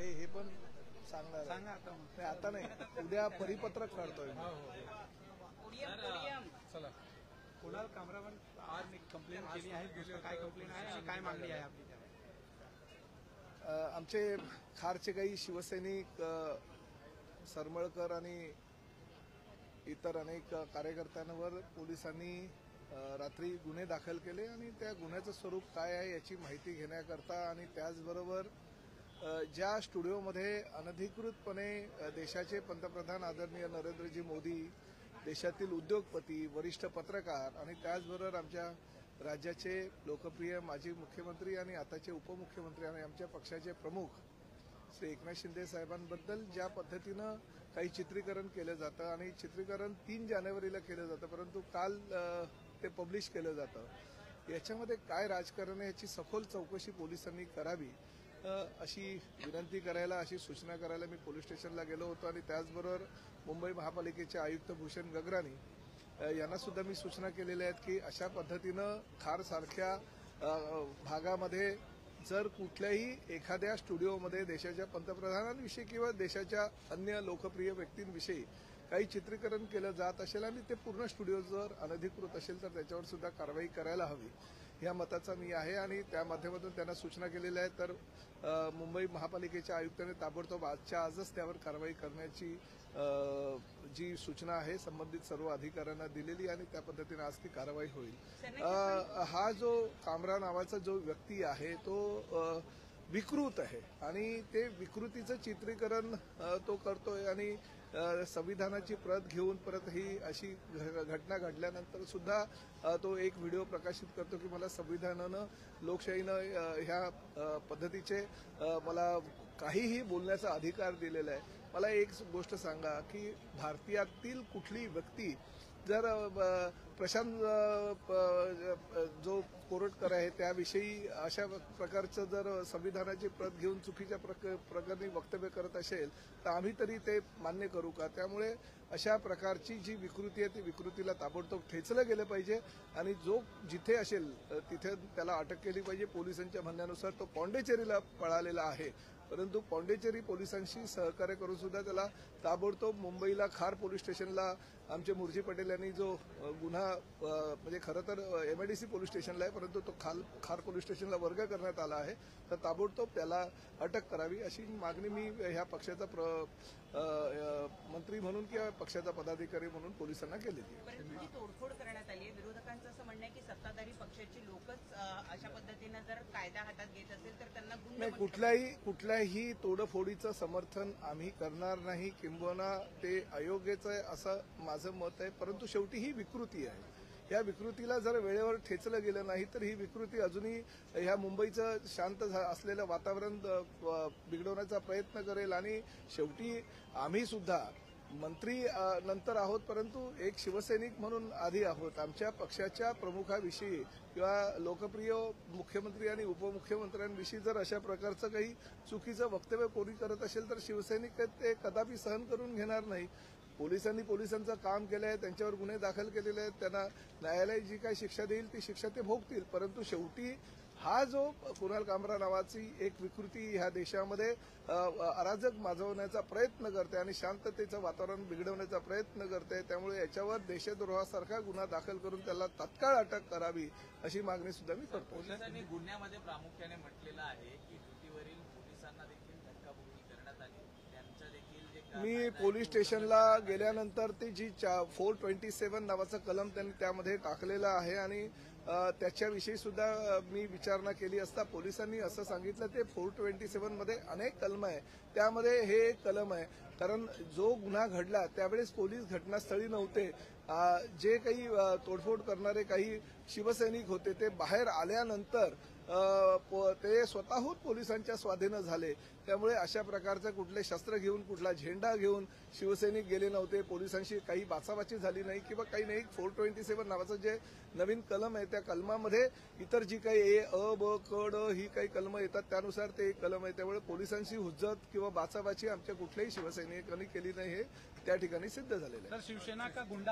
आहे हे पण सांगणार आहे. आता नाही, उद्या परिपत्रक काढतोय. चला, कुणाल कामरावर आज कंप्लेंट केली आहे, दुसरं काय कंप्लेंट आहे आणि काय मागणी आहे आपली? आमचे खारचे काही शिवसैनिक सरमळकर आणि इतर अनेक कार्यकर्त्यांवर पोलिसांनी रात्री गुन्हे दाखल केले आणि त्या गुन्ह्याचं स्वरूप काय आहे याची माहिती घेण्याकरता आणि त्याचबरोबर ज्या स्टुडिओमध्ये अनधिकृतपणे देशाचे पंतप्रधान आदरणीय नरेंद्रजी मोदी, देशातील उद्योगपती, वरिष्ठ पत्रकार आणि त्याचबरोबर आमच्या राज्याचे लोकप्रिय माजी मुख्यमंत्री आणि आताचे उपमुख्यमंत्री आणि आमच्या पक्षाचे प्रमुख श्री एकनाथ शिंदे साहेबांबद्दल ज्या पद्धतीनं काही चित्रीकरण केलं जातं आणि चित्रीकरण 3 जानेवारीला केलं जातं, परंतु काल ते पब्लिश केलं जातं. याच्यामध्ये काय राजकारण आहे याची सखोल चौकशी पोलिसांनी करावी अशी विनंती करायला, अशी सूचना करायला मी पोलीस स्टेशनला गेलो होतो. आणि त्याचबरोबर मुंबई महापालिकेचे आयुक्त भूषण गगरानी यांना सुद्धा मी सूचना केलेल्या आहेत की अशा पद्धतीनं खारसारख्या भागामध्ये जर कुठल्याही एखाद्या स्टुडिओमध्ये देशाच्या पंतप्रधानांविषयी किंवा देशाच्या अन्य लोकप्रिय व्यक्तींविषयी काही चित्रीकरण केलं जात असेल आणि ते पूर्ण स्टुडिओ जर अनधिकृत असेल तर त्याच्यावर सुद्धा कारवाई करायला हवी या मताचा मी आहे. आणि त्या माध्यमातून त्यांना सूचना केलेल्या आहेत. तर मुंबई महापालिकेच्या आयुक्तांनी ताबडतोब आजच्या आजच त्यावर कारवाई करण्याची जी सूचना आहे संबंधित सर्व अधिकाऱ्यांना दिलेली आणि त्या पद्धतीने आज ती कारवाई होईल. हा जो कामरा नावाचा जो व्यक्ती आहे तो विकृत आहे आणि ते विकृतीचं चित्रीकरण तो करतोय आणि संविधानाची प्रत घेऊन परत ही अशी घटना घडल्यानंतर सुद्धा तो एक व्हिडिओ प्रकाशित करतो की मला संविधानानं, लोकशाहीनं ह्या पद्धतीचे मला काहीही बोलण्याचा अधिकार दिलेला आहे. मला एक गोष्ट सांगा की भारतीयातील कुठली व्यक्ती जर प्रशांत जो कोरोटकर आहे त्याविषयी अशा प्रकारचं जर संविधानाची प्रत घेऊन चुकीच्या प्रकरणी वक्तव्य करत असेल तर आम्ही तरी ते मान्य करू का? त्यामुळे अशा प्रकारची जी विकृती आहे ती विकृतीला ताबडतोब ठेचलं गेलं पाहिजे आणि जो जिथे असेल तिथे त्याला अटक केली पाहिजे. पोलिसांच्या म्हणण्यानुसार तो पॉंडेचेरीला पळालेला आहे, परंतु पॉंडेचेरी पोलिसांशी सहकार्य करून सुद्धा त्याला ताबडतोब मुंबईला खार पोलीस स्टेशनला आमचे मुर्जी पटेल यांनी जो गुन्हा म्हणजे खरं तर MIDC पोलीस स्टेशनला आहे परंतु तो खार पोलीस स्टेशनला वर्ग करण्यात आला आहे, तर ताबडतोब त्याला अटक करावी अशी मागणी मी ह्या पक्षाचा मंत्री म्हणून किंवा पक्षाचा पदाधिकारी म्हणून पोलिसांना केलेली आहे. तोडफोड करण्यात आली आहे. विरोधकांचं असं म्हणणं आहे की सत्ताधारी पक्षाची लोकच अशा पद्धतीनं जर कायदा हातात घेत असेल तर त्यांना कुठल्याही तोडफोडीचं समर्थन आम्ही करणार नाही, किंबहुना ते अयोग्यच आहे असं माझं मत आहे. परंतु शेवटी ही विकृती आहे. या विकृतीला जर वेळेवर ठेचलं गेलं नाही तर ही विकृती अजूनही ह्या मुंबईचं शांत असलेलं वातावरण बिघडवण्याचा प्रयत्न करेल आणि शेवटी आम्ही सुद्धा मंत्री नंतर आहोत परंतु एक शिवसैनिक म्हणून आधी आहोत. आमच्या पक्षाच्या प्रमुखाविषयी किंवा लोकप्रिय मुख्यमंत्री आणि उपमुख्यमंत्र्यांविषयी जर अशा प्रकारचं काही चुकीचं वक्तव्य कोणी करत असेल तर शिवसैनिक ते कदापि सहन करून घेणार नाही. पोलिसांनी पोलिसांचं काम केलं आहे, त्यांच्यावर गुन्हे दाखल केलेले आहेत, त्यांना न्यायालय जी काही शिक्षा देईल ती शिक्षा ते भोगतील. परंतु शेवटी हा जो कुणाल कामरा नावाची एक विकृती ह्या देशामध्ये अराजक माजवण्याचा प्रयत्न करते आणि शांततेचं वातावरण बिघडवण्याचा प्रयत्न करते, त्यामुळे याच्यावर देशद्रोहासारखा गुन्हा दाखल करून त्याला तात्काळ अटक करावी अशी मागणी सुद्धा मी करतो. पोलिसांनी गुन्ह्यामध्ये प्रामुख्याने म्हटलेलं आहे की ड्युटीवरील पोलिसांना देखील धक्काबुक्की करण्यात आली. त्यांचं देखील मी पोलीस स्टेशनला गेल्यानंतर ते जी 427 नावाचं कलम त्यांनी त्यामध्ये टाकलेलं आहे आणि त्याच्याविषयी सुद्धा मी विचारणा केली असता पोलिसांनी असं सांगितलं ते 427 मध्ये अनेक कलम आहे, त्यामध्ये हे एक कलम आहे. कारण जो गुन्हा घडला त्यावेळेस पोलीस घटनास्थळी नव्हते. जे काही तोडफोड करणारे काही शिवसैनिक होते ते बाहेर आल्यानंतर ते स्वतःहून पोलिसांच्या स्वाधीन झाले. त्यामुळे अशा प्रकारचं कुठले शस्त्र घेऊन कुठला झेंडा घेऊन शिवसैनिक गेले नव्हते. पोलिसांशी काही बाचाबाची झाली नाही किंवा काही नाही. 427 नावाचं जे नवीन कलम आहे त्या कलमामध्ये इतर जी काही अ, ब, क, ड ही काही कलमं येतात त्यानुसार ते एक कलम आहे. त्यामुळे पोलिसांशी हुज्जत किंवा बाचाबाची आमच्या कुठल्याही शिवसैनिकांनी केली नाही हे त्या ठिकाणी सिद्ध झालेलं आहे. शिवसेना का गुंडा